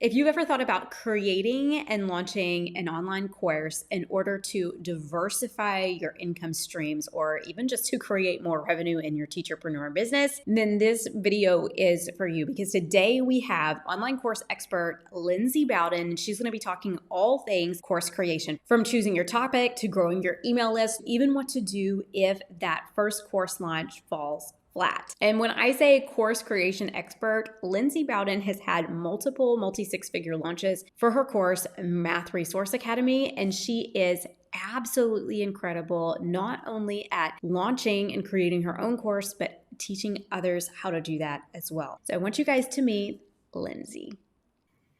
If you've ever thought about creating and launching an online course in order to diversify your income streams or even just to create more revenue in your teacherpreneur business, then this video is for you because today we have online course expert Lindsay Bowden. She's going to be talking all things course creation, from choosing your topic to growing your email list, even what to do if that first course launch falls flat. And when I say course creation expert, Lindsay Bowden has had multiple multi-six-figure launches for her course, Math Resource Academy, and she is absolutely incredible, not only at launching and creating her own course, but teaching others how to do that as well. So I want you guys to meet Lindsay.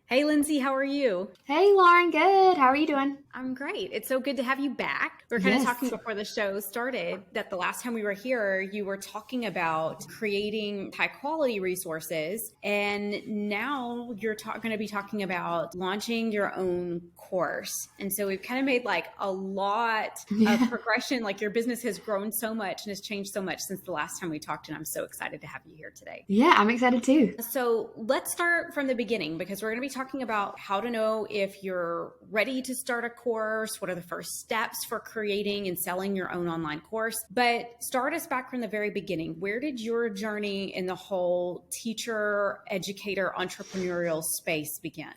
Hey, Lindsay, how are you? Hey, Lauren, good. How are you doing? I'm great. It's so good to have you back. We were kind of talking before the show started that the last time we were here, you were talking about creating high quality resources. And now you're going to be talking about launching your own course. And so we've kind of made like a lot of progression. Like your business has grown so much and has changed so much since the last time we talked. And I'm so excited to have you here today. Yeah, I'm excited too. So let's start from the beginning because we're going to be talking about how to know if you're ready to start a course, what are the first steps for creating and selling your own online course. But start us back from the very beginning. Where did your journey in the whole teacher, educator, entrepreneurial space begin?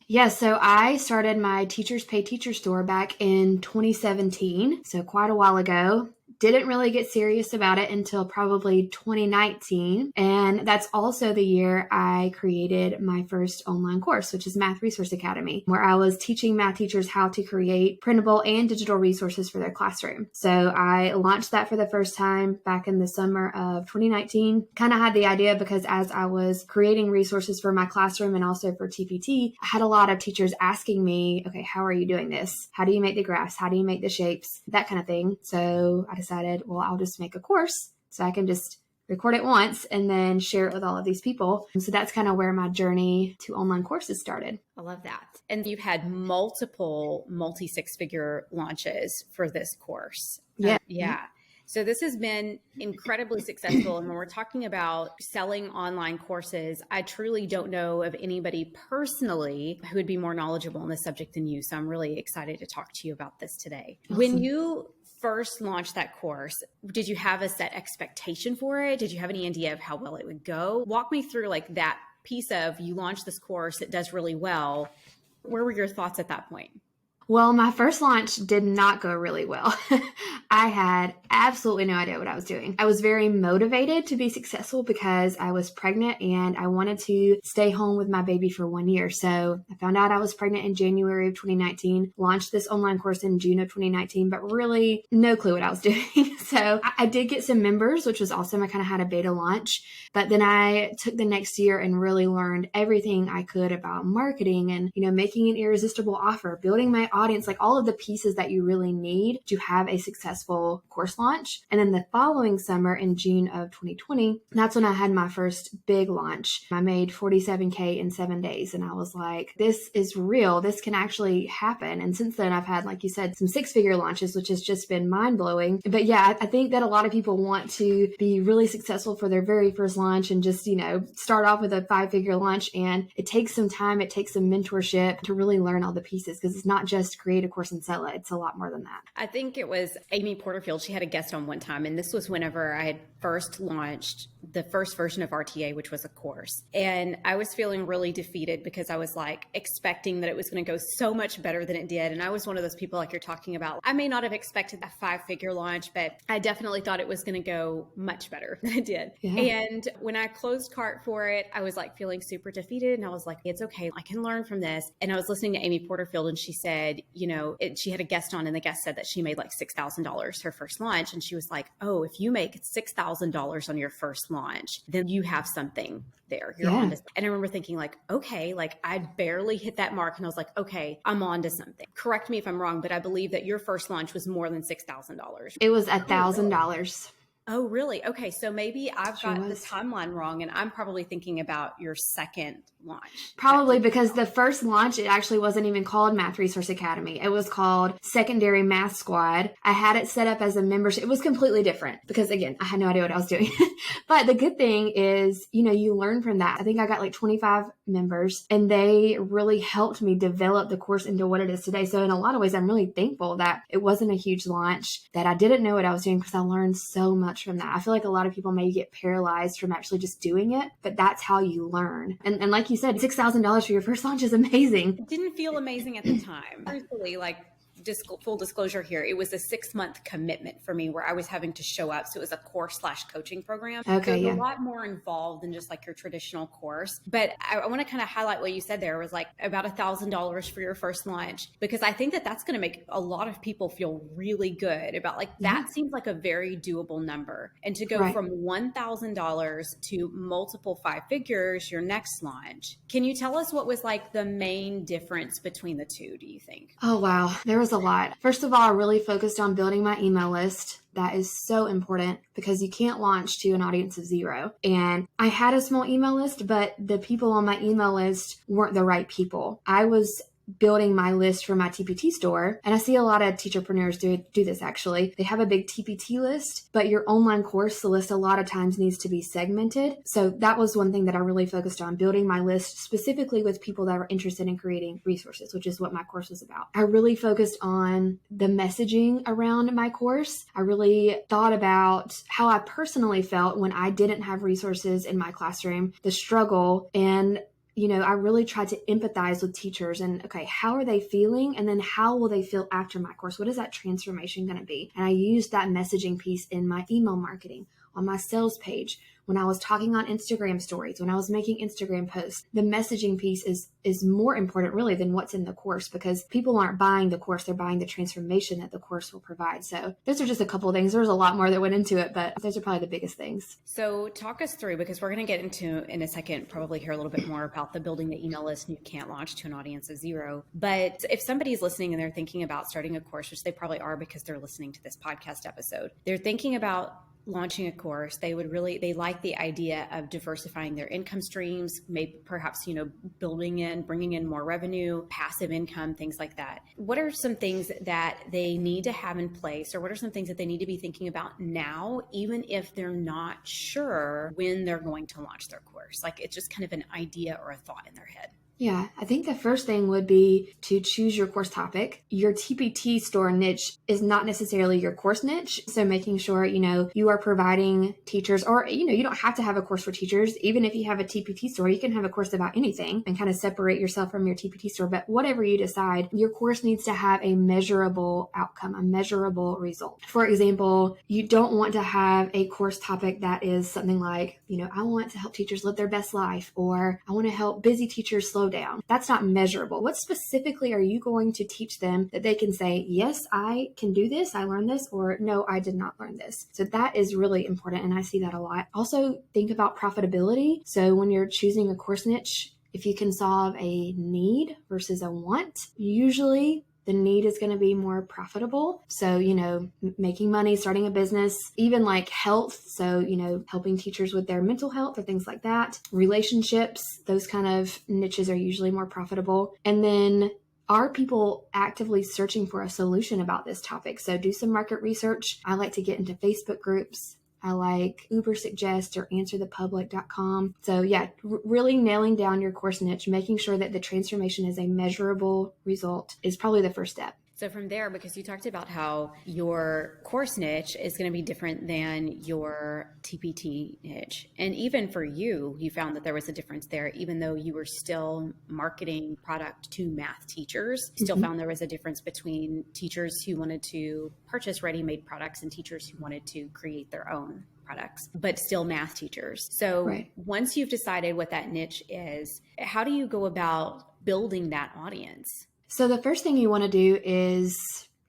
Yeah, so I started my Teachers Pay Teacher store back in 2017, so quite a while ago. Didn't really get serious about it until probably 2019. And that's also the year I created my first online course, which is Math Resource Academy, where I was teaching math teachers how to create printable and digital resources for their classroom. So I launched that for the first time back in the summer of 2019. Kind of had the idea because as I was creating resources for my classroom and also for TPT, I had a lot of teachers asking me, okay, how are you doing this? How do you make the graphs? How do you make the shapes? That kind of thing. So I decided, well, I'll just make a course so I can just record it once and then share it with all of these people. And so that's kind of where my journey to online courses started. I love that. And you've had multiple multi-six-figure launches for this course. Yeah. Yeah. So this has been incredibly successful. And when we're talking about selling online courses, I truly don't know of anybody personally who would be more knowledgeable on this subject than you. So I'm really excited to talk to you about this today. Awesome. When you first launched that course, did you have a set expectation for it? Did you have any idea of how well it would go? Walk me through like that piece of you launched this course, it does really well. Where were your thoughts at that point? Well, my first launch did not go really well. I had absolutely no idea what I was doing. I was very motivated to be successful because I was pregnant and I wanted to stay home with my baby for 1 year. So I found out I was pregnant in January of 2019, launched this online course in June of 2019, but really no clue what I was doing. So I did get some members, which was awesome. I kind of had a beta launch, but then I took the next year and really learned everything I could about marketing and, making an irresistible offer, building my audience, like all of the pieces that you really need to have a successful course launch. And then the following summer in June of 2020, that's when I had my first big launch. I made $47K in 7 days. And I was like, this is real. This can actually happen. And since then I've had, like you said, some six-figure launches, which has just been mind-blowing. But yeah, I think that a lot of people want to be really successful for their very first launch and just, start off with a 5-figure launch. And it takes some time. It takes some mentorship to really learn all the pieces because it's not just create a course and sell it. It's a lot more than that. I think it was Amy Porterfield. She had a guest on one time, and this was whenever I had first launched the first version of RTA, which was a course. And I was feeling really defeated because I was like expecting that it was going to go so much better than it did. And I was one of those people like you're talking about. I may not have expected a 5-figure launch, but I definitely thought it was going to go much better than it did. Yeah. And when I closed cart for it, I was like feeling super defeated. And I was like, it's okay. I can learn from this. And I was listening to Amy Porterfield and she said, she had a guest on and the guest said that she made like $6,000 her first launch. And she was like, oh, if you make $6,000 on your first launch, then you have something there. You're on to, and I remember thinking like, okay, like I barely hit that mark. And I was like, okay, I'm on to something. Correct me if I'm wrong, but I believe that your first launch was more than $6,000. It was $1,000. Oh, really? Okay. So maybe I've Sure got the was. timeline wrong and I'm probably thinking about your second launch that Probably did because the well. first launch, it actually wasn't even called Math Resource Academy. It was called Secondary Math Squad. I had it set up as a membership. It was completely different because, again, I had no idea what I was doing. But the good thing is, you learn from that. I think I got like 25 members and they really helped me develop the course into what it is today. So in a lot of ways, I'm really thankful that it wasn't a huge launch, that I didn't know what I was doing because I learned so much from that. I feel like a lot of people may get paralyzed from actually just doing it, but that's how you learn. And like you said, $6,000 for your first launch is amazing. It didn't feel amazing at the time. Truthfully, like full disclosure here, it was a 6-month commitment for me where I was having to show up. So it was a course/coaching program. So Okay, it's a yeah. lot more involved than just like your traditional course. But I want to kind of highlight what you said there was like about $1,000 for your first launch, because I think that that's going to make a lot of people feel really good about like Yeah, that seems like a very doable number. And to go right. from $1,000 to multiple 5 figures, your next launch. Can you tell us what was like the main difference between the two, do you think? Oh, wow. There was a lot. First of all, I really focused on building my email list. That is so important because you can't launch to an audience of 0. And I had a small email list, but the people on my email list weren't the right people. I was building my list for my TPT store. And I see a lot of teacherpreneurs do this actually. They have a big TPT list, but your online course, the list a lot of times needs to be segmented. So that was one thing that I really focused on, building my list specifically with people that were interested in creating resources, which is what my course was about. I really focused on the messaging around my course. I really thought about how I personally felt when I didn't have resources in my classroom, the struggle, and I really tried to empathize with teachers and, okay, how are they feeling? And then how will they feel after my course? What is that transformation going to be? And I used that messaging piece in my email marketing, on my sales page, when I was talking on Instagram stories, when I was making Instagram posts. The messaging piece is more important really than what's in the course, because people aren't buying the course, they're buying the transformation that the course will provide. So those are just a couple of things. There's a lot more that went into it, but those are probably the biggest things. So talk us through, because we're going to get into in a second, probably hear a little bit more about the building the email list and you can't launch to an audience of 0. But if somebody's listening and they're thinking about starting a course, which they probably are because they're listening to this podcast episode, they're thinking about launching a course, they like the idea of diversifying their income streams, maybe perhaps, bringing in more revenue, passive income, things like that. What are some things that they need to have in place, or what are some things that they need to be thinking about now, even if they're not sure when they're going to launch their course? Like it's just kind of an idea or a thought in their head. Yeah, I think the first thing would be to choose your course topic. Your TPT store niche is not necessarily your course niche. So making sure, you are providing teachers, or, you don't have to have a course for teachers. Even if you have a TPT store, you can have a course about anything and kind of separate yourself from your TPT store. But whatever you decide, your course needs to have a measurable outcome, a measurable result. For example, you don't want to have a course topic that is something like, I want to help teachers live their best life, or I want to help busy teachers slow down. That's not measurable. What specifically are you going to teach them that they can say, yes, I can do this, I learned this, or no, I did not learn this? So that is really important, and I see that a lot. Also, think about profitability. So when you're choosing a course niche, if you can solve a need versus a want, usually the need is going to be more profitable. So, making money, starting a business, even like health. So, helping teachers with their mental health or things like that. Relationships, those kind of niches are usually more profitable. And then, are people actively searching for a solution about this topic? So do some market research. I like to get into Facebook groups. I like Uber Suggest or answerthepublic.com. So yeah, really nailing down your course niche, making sure that the transformation is a measurable result is probably the first step. So from there, because you talked about how your course niche is going to be different than your TPT niche. And even for you, you found that there was a difference there, even though you were still marketing product to math teachers, you still found there was a difference between teachers who wanted to purchase ready-made products and teachers who wanted to create their own products, but still math teachers. So Right. Once you've decided what that niche is, how do you go about building that audience? So the first thing you want to do is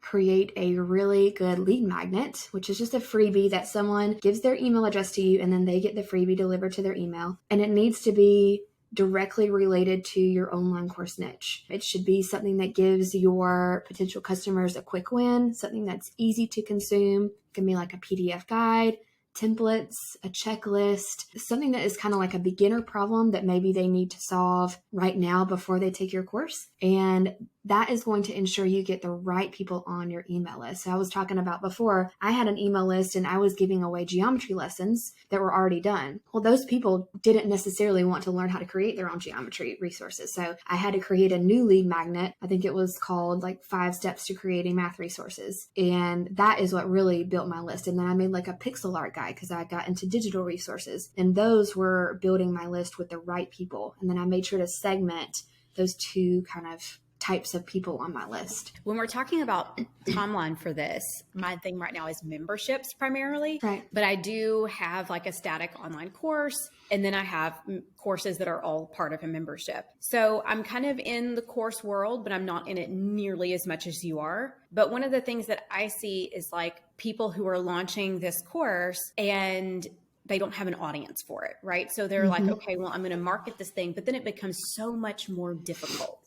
create a really good lead magnet, which is just a freebie that someone gives their email address to you and then they get the freebie delivered to their email. And it needs to be directly related to your online course niche. It should be something that gives your potential customers a quick win, something that's easy to consume. It can be like a PDF guide, templates, a checklist, something that is kind of like a beginner problem that maybe they need to solve right now before they take your course. And that is going to ensure you get the right people on your email list. So I was talking about before, I had an email list and I was giving away geometry lessons that were already done. Well, those people didn't necessarily want to learn how to create their own geometry resources. So I had to create a new lead magnet. I think it was called like 5 Steps to Creating Math Resources. And that is what really built my list. And then I made like a pixel art guide because I got into digital resources. And those were building my list with the right people. And then I made sure to segment those two kind of types of people on my list. When we're talking about timeline for this, my thing right now is memberships primarily, right? But I do have like a static online course, and then I have courses that are all part of a membership. So I'm kind of in the course world, but I'm not in it nearly as much as you are. But one of the things that I see is like people who are launching this course and they don't have an audience for it, right? So they're like, okay, well, I'm going to market this thing, but then it becomes so much more difficult.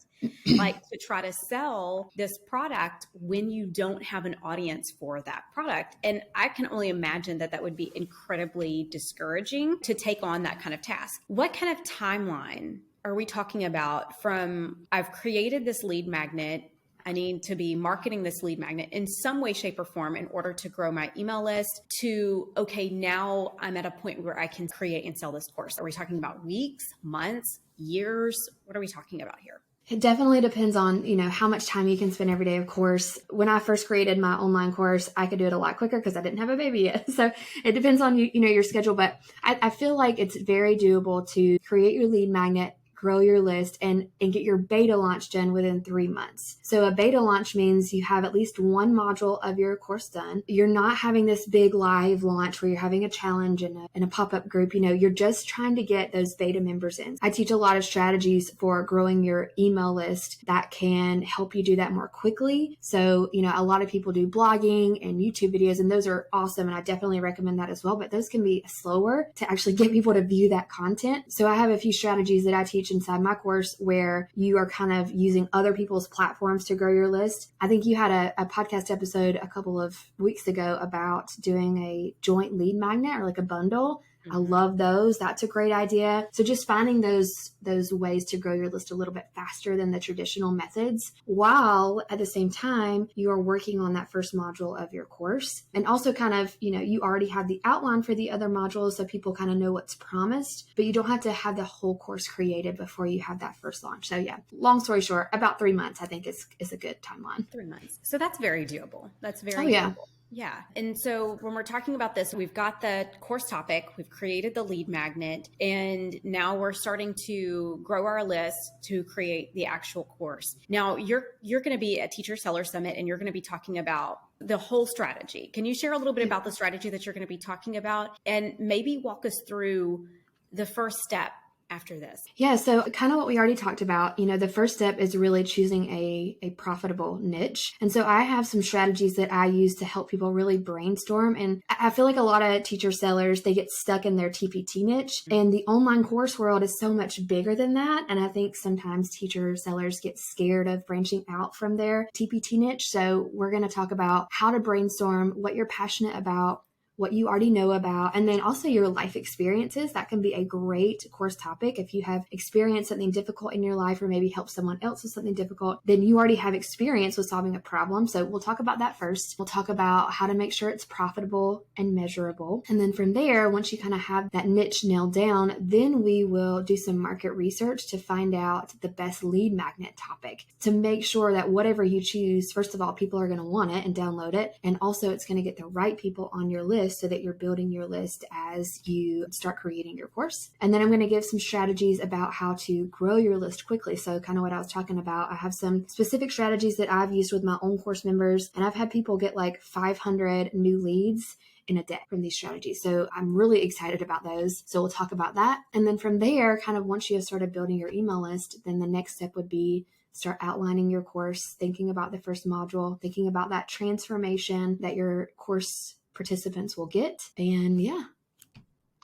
Like to try to sell this product when you don't have an audience for that product. And I can only imagine that that would be incredibly discouraging to take on that kind of task. What kind of timeline are we talking about from I've created this lead magnet, I need to be marketing this lead magnet in some way, shape, or form in order to grow my email list to, okay, now I'm at a point where I can create and sell this course? Are we talking about weeks, months, years? What are we talking about here? It definitely depends on, how much time you can spend every day, of course. When I first created my online course, I could do it a lot quicker because I didn't have a baby yet. So it depends on, your schedule. But I feel like it's very doable to create your lead magnet, grow your list, and get your beta launch done within 3 months. So a beta launch means you have at least one module of your course done. You're not having this big live launch where you're having a challenge and a pop-up group. You're just trying to get those beta members in. I teach a lot of strategies for growing your email list that can help you do that more quickly. So, a lot of people do blogging and YouTube videos, and those are awesome. And I definitely recommend that as well, but those can be slower to actually get people to view that content. So I have a few strategies that I teach inside my course where you are kind of using other people's platforms to grow your list. I think you had a podcast episode a couple of weeks ago about doing a joint lead magnet or like a bundle. I love those. That's a great idea. So just finding those ways to grow your list a little bit faster than the traditional methods, while at the same time, you are working on that first module of your course. And also kind of, you already have the outline for the other modules so people kind of know what's promised, but you don't have to have the whole course created before you have that first launch. So yeah, long story short, about 3 months, I think is a good timeline. 3 months. So that's very doable. That's very yeah. doable. Yeah. And so when we're talking about this, we've got the course topic, we've created the lead magnet, and now we're starting to grow our list to create the actual course. Now you're going to be at Teacher Seller Summit and you're going to be talking about the whole strategy. Can you share a little bit about the strategy that you're going to be talking about and maybe walk us through the first step after this? Yeah. So kind of what we already talked about, the first step is really choosing a profitable niche. And so I have some strategies that I use to help people really brainstorm. And I feel like a lot of teacher sellers, they get stuck in their TPT niche, and the online course world is so much bigger than that. And I think sometimes teacher sellers get scared of branching out from their TPT niche. So we're going to talk about how to brainstorm, what you're passionate about, what you already know about, and then also your life experiences. That can be a great course topic. If you have experienced something difficult in your life or maybe help someone else with something difficult, then you already have experience with solving a problem. So we'll talk about that first. We'll talk about how to make sure it's profitable and measurable. And then from there, once you kind of have that niche nailed down, then we will do some market research to find out the best lead magnet topic to make sure that whatever you choose, first of all, people are going to want it and download it. And also it's going to get the right people on your list so that you're building your list as you start creating your course. And then I'm going to give some strategies about how to grow your list quickly. So kind of what I was talking about, I have some specific strategies that I've used with my own course members, and I've had people get like 500 new leads in a day from these strategies. So I'm really excited about those. So we'll talk about that. And then from there, kind of once you have started building your email list, then the next step would be start outlining your course, thinking about the first module, thinking about that transformation that your course participants will get. And yeah,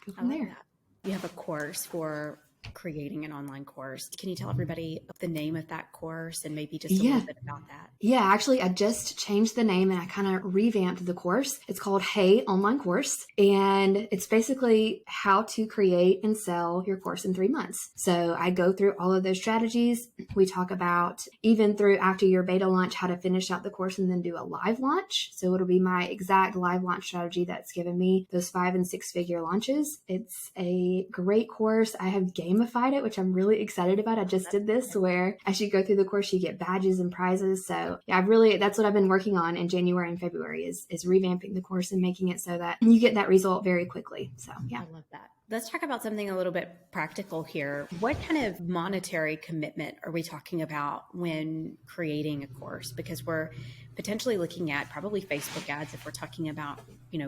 go from there. That. You have a course for creating an online course. Can you tell everybody the name of that course and maybe just a Yeah. little bit about that? Yeah, actually, I just changed the name and I kind of revamped the course. It's called Hey Online Course, and it's basically how to create and sell your course in 3 months. So I go through all of those strategies. We talk about even through after your beta launch, how to finish out the course and then do a live launch. So it'll be my exact live launch strategy that's given me those 5 and 6 figure launches. It's a great course. I have gamified it, which I'm really excited about. I just did this where as you go through the course, you get badges and prizes. So yeah, that's what I've been working on in January and February is revamping the course and making it so that you get that result very quickly. So yeah. I love that. Let's talk about something a little bit practical here. What kind of monetary commitment are we talking about when creating a course? Because we're potentially looking at probably Facebook ads if we're talking about,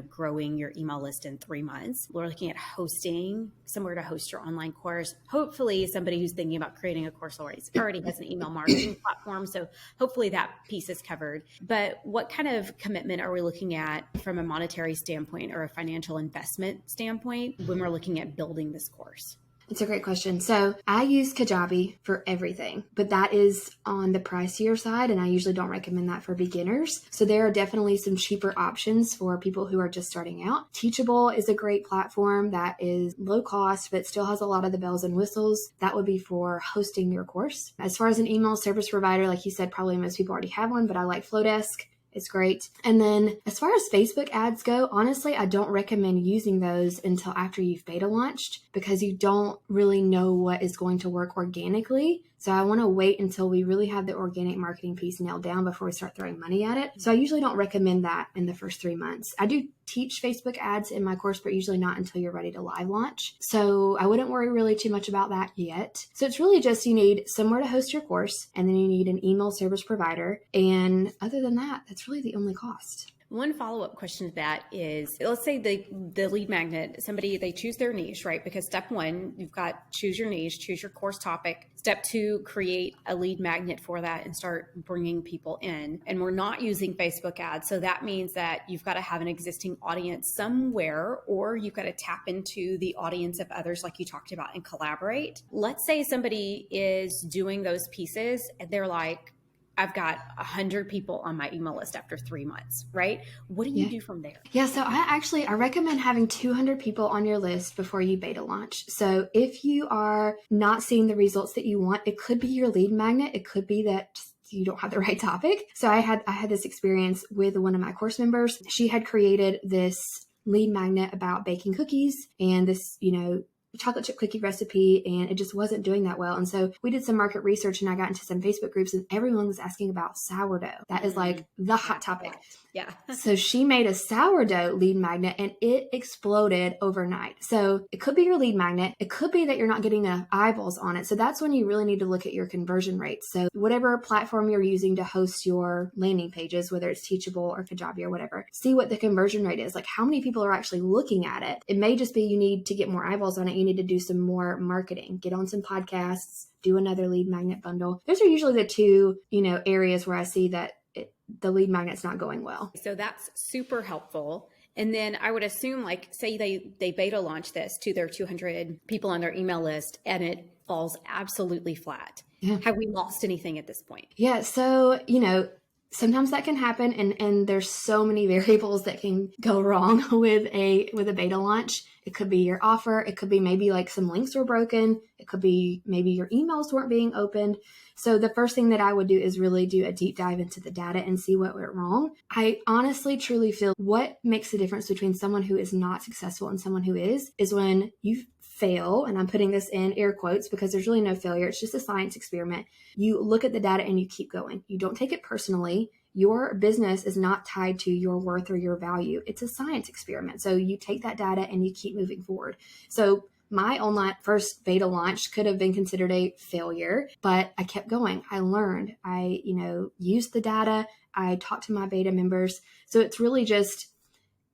growing your email list in 3 months. We're looking at hosting somewhere to host your online course. Hopefully somebody who's thinking about creating a course already has an email marketing platform. So hopefully that piece is covered. But what kind of commitment are we looking at from a monetary standpoint or a financial investment standpoint when we're looking at building this course? It's a great question. So I use Kajabi for everything, but that is on the pricier side, and I usually don't recommend that for beginners. So there are definitely some cheaper options for people who are just starting out. Teachable is a great platform that is low cost, but still has a lot of the bells and whistles. That would be for hosting your course. As far as an email service provider, like you said, probably most people already have one, but I like Flowdesk. It's great. And then as far as Facebook ads go, honestly, I don't recommend using those until after you've beta launched because you don't really know what is going to work organically. So I want to wait until we really have the organic marketing piece nailed down before we start throwing money at it. So I usually don't recommend that in the first 3 months. I do teach Facebook ads in my course, but usually not until you're ready to live launch. So I wouldn't worry really too much about that yet. So it's really just you need somewhere to host your course, and then you need an email service provider. And other than that, that's really the only cost. One follow-up question to that is, let's say the lead magnet, they choose their niche, right? Because step 1, you've got choose your niche, choose your course topic. Step 2, create a lead magnet for that and start bringing people in. And we're not using Facebook ads. So that means that you've got to have an existing audience somewhere, or you've got to tap into the audience of others like you talked about and collaborate. Let's say somebody is doing those pieces and they're like, I've got 100 people on my email list after 3 months, right? What do you do from there? Yeah, so I recommend having 200 people on your list before you beta launch. So if you are not seeing the results that you want, it could be your lead magnet. It could be that you don't have the right topic. So I had this experience with one of my course members. She had created this lead magnet about baking cookies and this, chocolate chip cookie recipe, and it just wasn't doing that well. And so we did some market research and I got into some Facebook groups and everyone was asking about sourdough. That is like the hot topic. Yeah. So she made a sourdough lead magnet and it exploded overnight. So it could be your lead magnet. It could be that you're not getting enough eyeballs on it. So that's when you really need to look at your conversion rates. So whatever platform you're using to host your landing pages, whether it's Teachable or Kajabi or whatever, see what the conversion rate is. Like how many people are actually looking at it. It may just be you need to get more eyeballs on it. You need to do some more marketing, get on some podcasts, do another lead magnet bundle. Those are usually the two, areas where I see that the lead magnet's not going well. So that's super helpful. And then I would assume, say they beta launch this to their 200 people on their email list and it falls absolutely flat. Yeah. Have we lost anything at this point? Yeah. So, sometimes that can happen. And there's so many variables that can go wrong with a beta launch. It could be your offer. It could be maybe like some links were broken. It could be maybe your emails weren't being opened. So the first thing that I would do is really do a deep dive into the data and see what went wrong. I honestly, truly feel what makes the difference between someone who is not successful and someone who is when you fail, and I'm putting this in air quotes because there's really no failure. It's just a science experiment. You look at the data and you keep going. You don't take it personally. Your business is not tied to your worth or your value. It's a science experiment. So you take that data and you keep moving forward. So my online first beta launch could have been considered a failure, but I kept going. I learned. I, used the data. I talked to my beta members. So it's really just,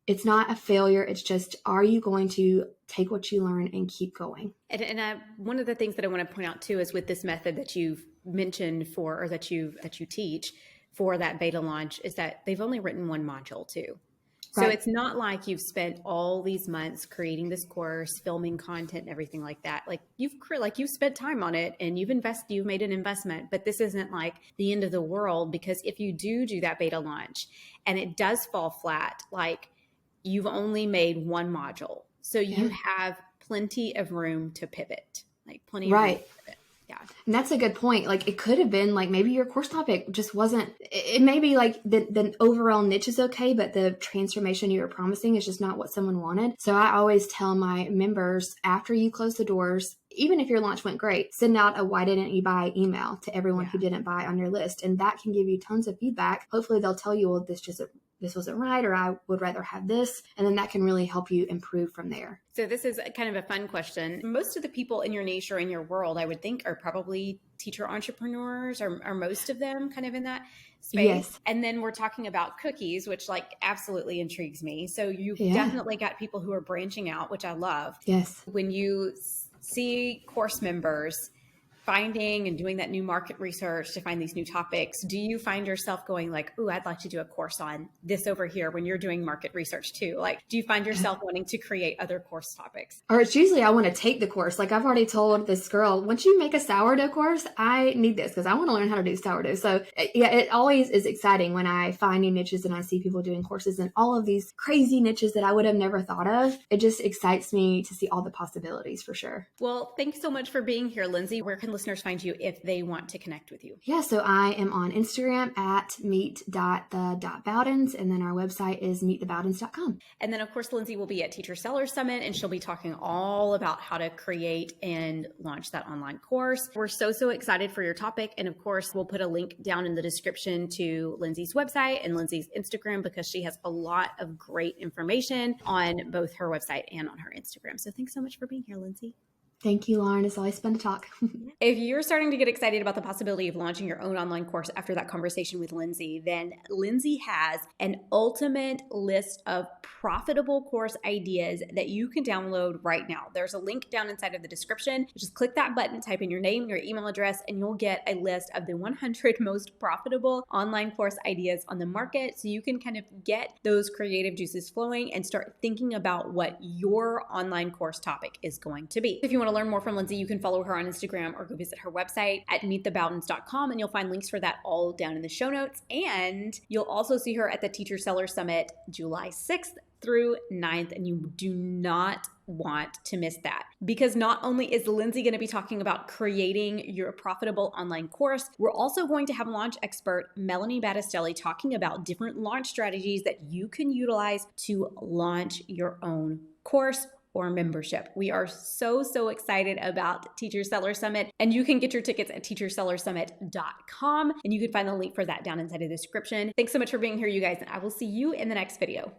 it's not a failure. It's just, are you going to take what you learn and keep going? And one of the things that I want to point out too is with this method that you've mentioned that you teach for that beta launch is that they've only written one module too. So Right. it's not like you've spent all these months creating this course, filming content and everything like that. Like you've spent time on it and you've made an investment, but this isn't like the end of the world, because if you do that beta launch and it does fall flat, like you've only made one module. So you Yeah. have plenty of room to pivot, like plenty of room Right. to pivot. Yeah. And that's a good point. Like it could have been like maybe your course topic just wasn't, it may be like the overall niche is okay, but the transformation you were promising is just not what someone wanted. So I always tell my members, after you close the doors, even if your launch went great, send out a why didn't you buy email to everyone Yeah. who didn't buy on your list. And that can give you tons of feedback. Hopefully they'll tell you, well, this wasn't right, or I would rather have this. And then that can really help you improve from there. So this is kind of a fun question. Most of the people in your niche or in your world, I would think, are probably teacher entrepreneurs, or most of them kind of in that space. Yes. And then we're talking about cookies, which like absolutely intrigues me. So you've Yeah. definitely got people who are branching out, which I love. Yes. When you see course members finding and doing that new market research to find these new topics, do you find yourself going like, ooh, I'd like to do a course on this over here when you're doing market research too? Like, do you find yourself wanting to create other course topics? Or it's usually I want to take the course. Like I've already told this girl, once you make a sourdough course, I need this because I want to learn how to do sourdough. So yeah, it always is exciting when I find new niches and I see people doing courses and all of these crazy niches that I would have never thought of. It just excites me to see all the possibilities for sure. Well, thanks so much for being here, Lindsay. Where can listeners find you if they want to connect with you? Yeah, so I am on Instagram at meet.the.bowdens, and then our website is meetthebowdens.com. And then, of course, Lindsay will be at Teacher Seller Summit, and she'll be talking all about how to create and launch that online course. We're so excited for your topic. And of course, we'll put a link down in the description to Lindsay's website and Lindsay's Instagram, because she has a lot of great information on both her website and on her Instagram. So thanks so much for being here, Lindsay. Thank you, Lauren. It's always fun to talk. If you're starting to get excited about the possibility of launching your own online course after that conversation with Lindsay, then Lindsay has an ultimate list of profitable course ideas that you can download right now. There's a link down inside of the description. Just click that button, type in your name, your email address, and you'll get a list of the 100 most profitable online course ideas on the market. So you can kind of get those creative juices flowing and start thinking about what your online course topic is going to be. If you want to learn more from Lindsay, you can follow her on Instagram or go visit her website at meetthebowdens.com, and you'll find links for that all down in the show notes. And you'll also see her at the Teacher Seller Summit July 6th through 9th, and you do not want to miss that, because not only is Lindsay going to be talking about creating your profitable online course, we're also going to have launch expert Melanie Battistelli talking about different launch strategies that you can utilize to launch your own course or membership. We are so excited about Teacher Seller Summit, and you can get your tickets at teachersellersummit.com, and you can find the link for that down inside of the description. Thanks so much for being here, you guys, and I will see you in the next video.